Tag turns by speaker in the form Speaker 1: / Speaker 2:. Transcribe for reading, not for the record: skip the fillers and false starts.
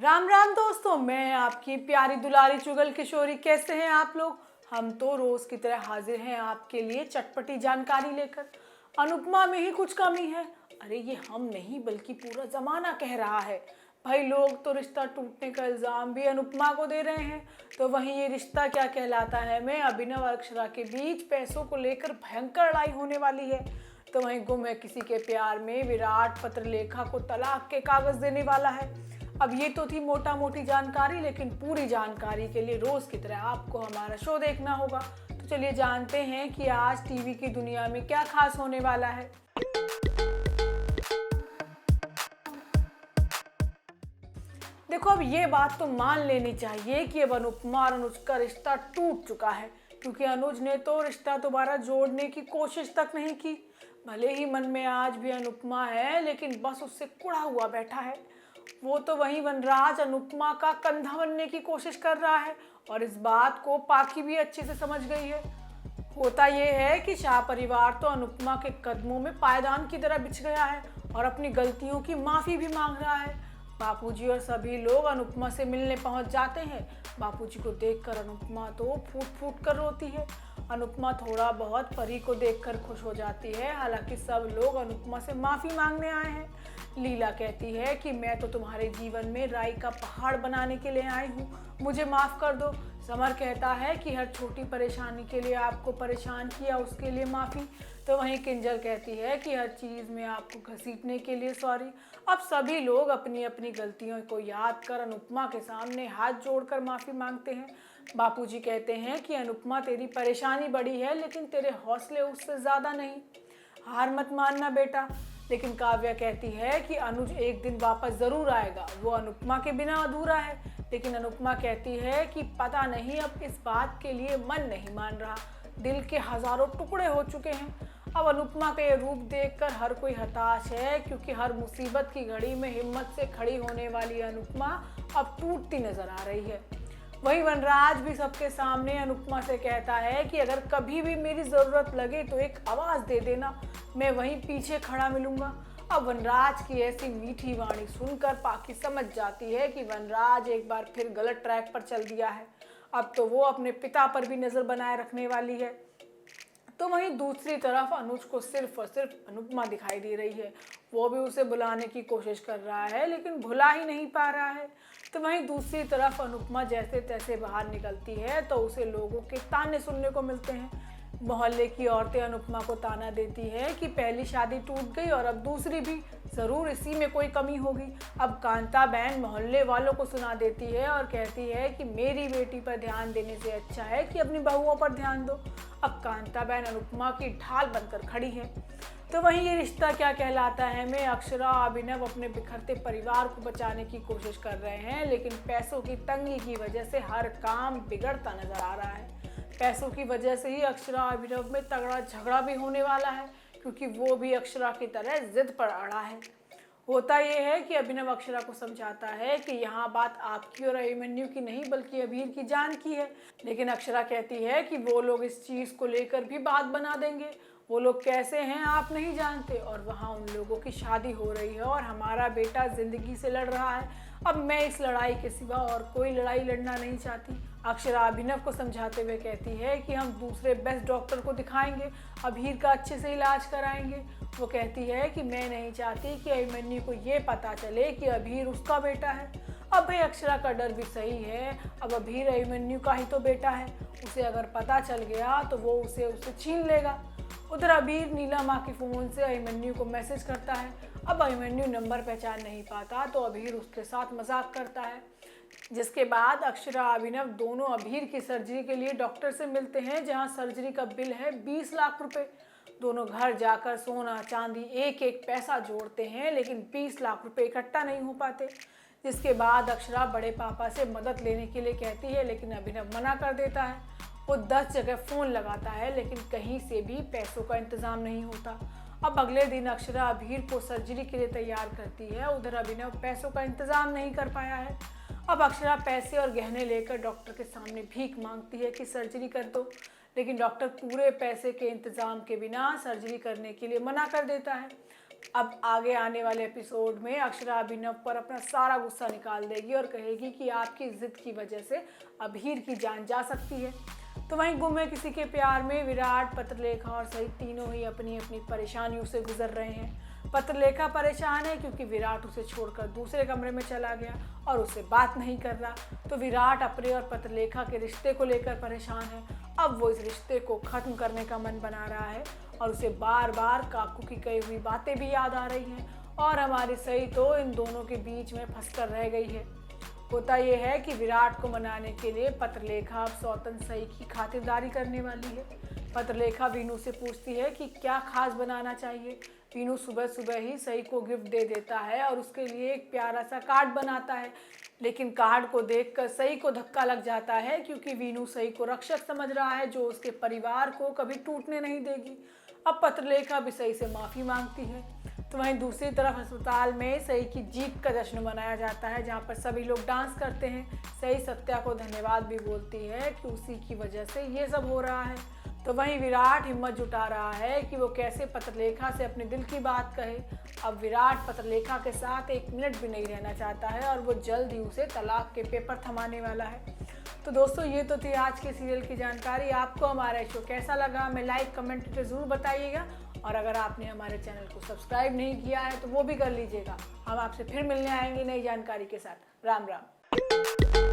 Speaker 1: राम राम दोस्तों, मैं आपकी प्यारी दुलारी चुगल किशोरी। कैसे हैं आप लोग? हम तो रोज की तरह हाजिर हैं आपके लिए चटपटी जानकारी लेकर। अनुपमा में ही कुछ कमी है? अरे ये हम नहीं बल्कि पूरा जमाना कह रहा है। भाई लोग तो रिश्ता टूटने का इल्जाम भी अनुपमा को दे रहे हैं। तो वहीं ये रिश्ता क्या कहलाता है में अभिनव और अक्षरा के बीच पैसों को लेकर भयंकर लड़ाई होने वाली है। तो वहीं गुम है किसी के प्यार में विराट पत्रलेखा को तलाक के कागज देने वाला है। अब ये तो थी मोटा मोटी जानकारी, लेकिन पूरी जानकारी के लिए रोज की तरह आपको हमारा शो देखना होगा। तो चलिए जानते हैं कि आज टीवी की दुनिया में क्या खास होने वाला है। देखो, अब ये बात तो मान लेनी चाहिए कि अब अनुपमा और अनुज का रिश्ता टूट चुका है, क्योंकि अनुज ने तो रिश्ता दोबारा जोड़ने की कोशिश तक नहीं की। भले ही मन में आज भी अनुपमा है, लेकिन बस उससे कुड़ा हुआ बैठा है। वो तो वहीं वनराज अनुपमा का कंधा बनने की कोशिश कर रहा है, और इस बात को पाखी भी अच्छे से समझ गई है। होता यह है कि शाह परिवार तो अनुपमा के कदमों में पायदान की तरह बिछ गया है और अपनी गलतियों की माफ़ी भी मांग रहा है। बापूजी और सभी लोग अनुपमा से मिलने पहुंच जाते हैं। बापूजी को देखकर अनुपमा तो फूट फूट कर रोती है। अनुपमा थोड़ा बहुत परी को देखकर खुश हो जाती है। हालांकि सब लोग अनुपमा से माफ़ी मांगने आए हैं। लीला कहती है कि मैं तो तुम्हारे जीवन में राई का पहाड़ बनाने के लिए आई हूँ, मुझे माफ़ कर दो। समर कहता है कि हर छोटी परेशानी के लिए आपको परेशान किया, उसके लिए माफ़ी। तो वहीं किंजल कहती है कि हर चीज़ में आपको घसीटने के लिए सॉरी। अब सभी लोग अपनी अपनी गलतियों को याद कर अनुपमा के सामने हाथ जोड़कर माफ़ी मांगते हैं। बापूजी कहते हैं कि अनुपमा, तेरी परेशानी बड़ी है, लेकिन तेरे हौसले उससे ज़्यादा नहीं, हार मत मानना बेटा। लेकिन काव्या कहती है कि अनुज एक दिन वापस ज़रूर आएगा, वो अनुपमा के बिना अधूरा है। लेकिन अनुपमा कहती है कि पता नहीं, अब इस बात के लिए मन नहीं मान रहा, दिल के हज़ारों टुकड़े हो चुके हैं। अब अनुपमा का ये रूप देखकर हर कोई हताश है, क्योंकि हर मुसीबत की घड़ी में हिम्मत से खड़ी होने वाली अनुपमा अब टूटती नजर आ रही है। वही वनराज भी सबके सामने अनुपमा से कहता है कि अगर कभी भी मेरी ज़रूरत लगे तो एक आवाज़ दे देना, मैं वहीं पीछे खड़ा मिलूंगा। अब वनराज की ऐसी मीठी वाणी सुनकर पाखी समझ जाती है कि वनराज एक बार फिर गलत ट्रैक पर चल दिया है। अब तो वो अपने पिता पर भी नज़र बनाए रखने वाली है। तो वहीं दूसरी तरफ अनुज को सिर्फ और सिर्फ अनुपमा दिखाई दे रही है। वो भी उसे बुलाने की कोशिश कर रहा है, लेकिन भुला ही नहीं पा रहा है। तो वहीं दूसरी तरफ अनुपमा जैसे तैसे बाहर निकलती है तो उसे लोगों के ताने सुनने को मिलते हैं। मोहल्ले की औरतें अनुपमा को ताना देती है कि पहली शादी टूट गई और अब दूसरी भी, ज़रूर इसी में कोई कमी होगी। अब कांता बहन मोहल्ले वालों को सुना देती है और कहती है कि मेरी बेटी पर ध्यान देने से अच्छा है कि अपनी बहुओं पर ध्यान दो। अब कांता बहन अनुपमा की ढाल बनकर खड़ी है। तो वहीं ये रिश्ता क्या कहलाता है में अक्षरा और अभिनव अपने बिखरते परिवार को बचाने की कोशिश कर रहे हैं, लेकिन पैसों की तंगी की वजह से हर काम बिगड़ता नजर आ रहा है। पैसों की वजह से ही अक्षरा और अभिनव में तगड़ा झगड़ा भी होने वाला है, क्योंकि वो भी अक्षरा की तरह जिद पर अड़ा है। होता यह है कि अभिनव अक्षरा को समझाता है कि यहाँ बात आपकी और अभिमन्यु की नहीं बल्कि अभीर की जान की है। लेकिन अक्षरा कहती है कि वो लोग इस चीज़ को लेकर भी बात बना देंगे। वो लोग कैसे हैं आप नहीं जानते, और वहाँ उन लोगों की शादी हो रही है और हमारा बेटा ज़िंदगी से लड़ रहा है। अब मैं इस लड़ाई के सिवा और कोई लड़ाई लड़ना नहीं चाहती। अक्षरा अभिनव को समझाते हुए कहती है कि हम दूसरे बेस्ट डॉक्टर को दिखाएंगे, अभीर का अच्छे से इलाज कराएंगे। वो कहती है कि मैं नहीं चाहती कि अभिमन्यु को ये पता चले कि अभीर उसका बेटा है। अब भाई अक्षरा का डर भी सही है, अब अभीर अभिमन्यु का ही तो बेटा है, उसे अगर पता चल गया तो वो उसे छीन लेगा। उधर अभीर नीला माँ के फ़ोन से अभिमन्यु को मैसेज करता है। अब अभिमन्यु नंबर पहचान नहीं पाता तो अभीर उसके साथ मजाक करता है, जिसके बाद अक्षरा अभिनव दोनों अभीर की सर्जरी के लिए डॉक्टर से मिलते हैं, जहां सर्जरी का बिल है 20 लाख रुपए। दोनों घर जाकर सोना चांदी एक एक पैसा जोड़ते हैं, लेकिन 20 लाख रुपए इकट्ठा नहीं हो पाते। जिसके बाद अक्षरा बड़े पापा से मदद लेने के लिए कहती है, लेकिन अभिनव मना कर देता है। वो 10 जगह फ़ोन लगाता है, लेकिन कहीं से भी पैसों का इंतज़ाम नहीं होता। अब अगले दिन अक्षरा अभीर को सर्जरी के लिए तैयार करती है। उधर अभिनव पैसों का इंतज़ाम नहीं कर पाया है। अब अक्षरा पैसे और गहने लेकर डॉक्टर के सामने भीख मांगती है कि सर्जरी कर दो, लेकिन डॉक्टर पूरे पैसे के इंतज़ाम के बिना सर्जरी करने के लिए मना कर देता है। अब आगे आने वाले एपिसोड में अक्षरा अभिनव पर अपना सारा गुस्सा निकाल देगी और कहेगी कि आपकी जिद की वजह से अभीर की जान जा सकती है। तो वहीं गुम है किसी के प्यार में विराट, पत्रलेखा और सहित तीनों ही अपनी अपनी परेशानियों से गुजर रहे हैं। पत्रलेखा परेशान है क्योंकि विराट उसे छोड़कर दूसरे कमरे में चला गया और उससे बात नहीं कर रहा। तो विराट अपने और पत्रलेखा के रिश्ते को लेकर परेशान है। अब वो इस रिश्ते को ख़त्म करने का मन बना रहा है और उसे बार बार काकू की कही हुई बातें भी याद आ रही हैं और हमारी सही तो इन दोनों के बीच में फंसकर रह गई है। होता यह है कि विराट को मनाने के लिए पत्रलेखा अब सौतन सही की खातिरदारी करने वाली है। पत्रलेखा वीनू से पूछती है कि क्या खास बनाना चाहिए। वीनू सुबह सुबह ही सही को गिफ्ट दे देता है और उसके लिए एक प्यारा सा कार्ड बनाता है, लेकिन कार्ड को देखकर सही को धक्का लग जाता है क्योंकि वीनू सही को रक्षक समझ रहा है जो उसके परिवार को कभी टूटने नहीं देगी। अब पत्रलेखा भी सही से माफ़ी मांगती है। तो वहीं दूसरी तरफ अस्पताल में सही की जीत का जश्न मनाया जाता है, जहां पर सभी लोग डांस करते हैं। सही सत्या को धन्यवाद भी बोलती है कि उसी की वजह से ये सब हो रहा है। तो वहीं विराट हिम्मत जुटा रहा है कि वो कैसे पत्रलेखा से अपने दिल की बात कहे। अब विराट पत्रलेखा के साथ 1 मिनट भी नहीं रहना चाहता है और वो जल्द ही उसे तलाक के पेपर थमाने वाला है। तो दोस्तों, ये तो थी आज के सीरियल की जानकारी। आपको हमारा शो कैसा लगा हमें लाइक कमेंट करके ज़रूर बताइएगा और अगर आपने हमारे चैनल को सब्सक्राइब नहीं किया है तो वो भी कर लीजिएगा। हम आपसे फिर मिलने आएंगे नई जानकारी के साथ। राम राम।